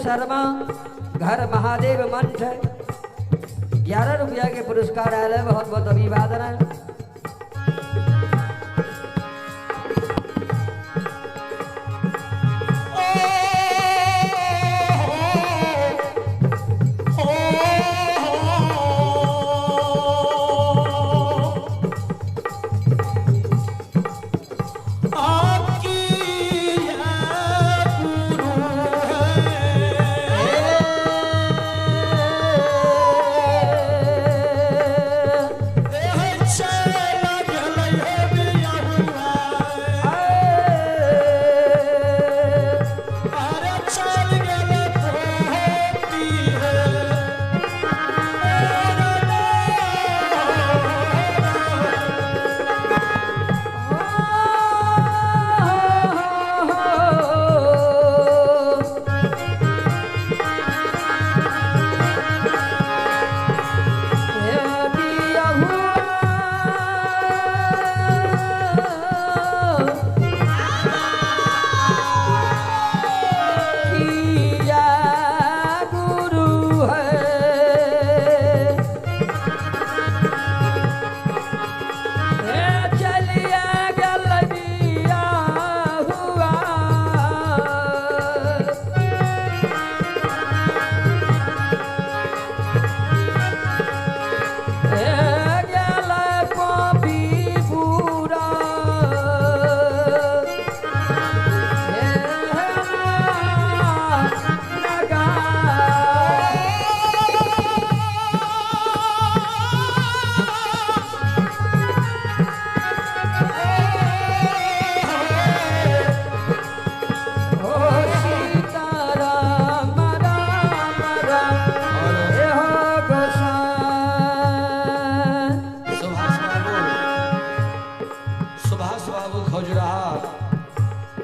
शर्मा घर महादेव मंच 11 रुपया के पुरस्कार आए हैं। बहुत बहुत अभिवादन है।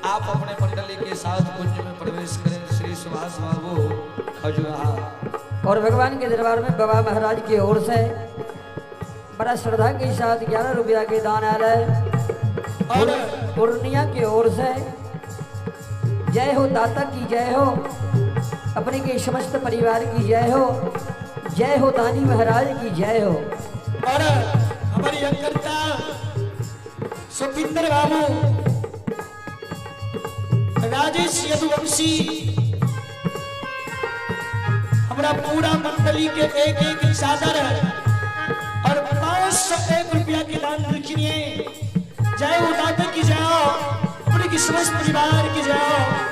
आप अपने मंडली के साथ कुंज में प्रवेश करें। श्री सुभाष बाबू खजुराहा। और भगवान के दरबार में बाबा महाराज की ओर से बड़ा श्रद्धा के साथ 11 रुपया के दान आ रहा है। और पूर्णिया की ओर से जय हो दाता की जय हो, अपने के समस्त परिवार की जय हो, जय हो दानी महाराज की जय हो। और हमारी अंकरता सुखिंदर बाबू, राजेश यदुवंशी, हमारा पूरा मंडली के एक एक चादर और 501 रुपया के दान रखिए। जय हो दाता की जय हो, अपने की समस्त परिवार की जय हो।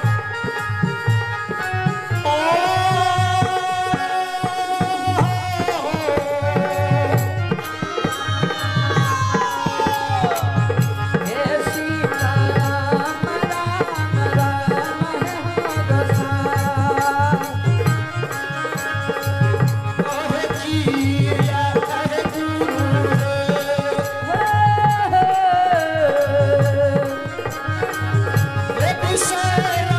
Say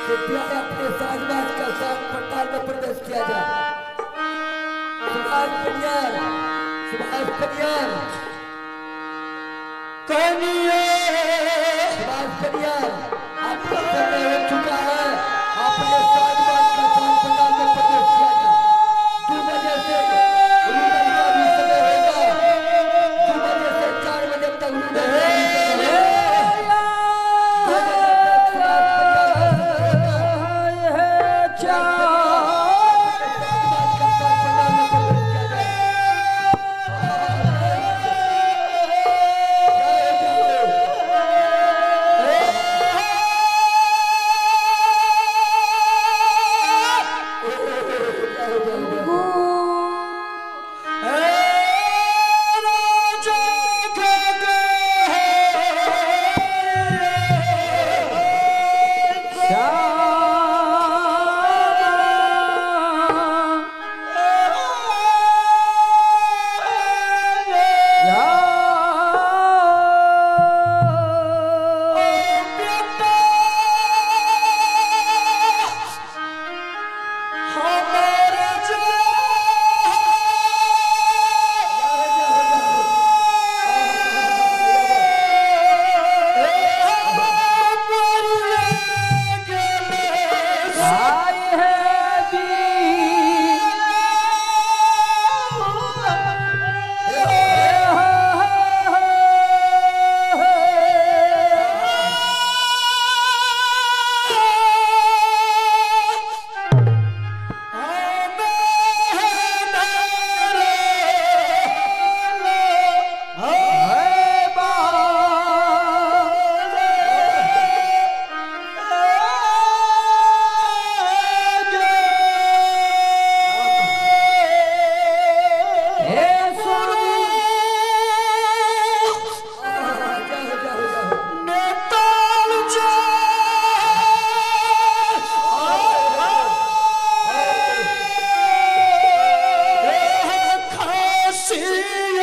कृपया अपने साजबाज का साथ पंडाल में प्रवेश किया जाए। सुभाष कन्यार, सुभाष कन्यार, कन्या सुभाष कन्यार।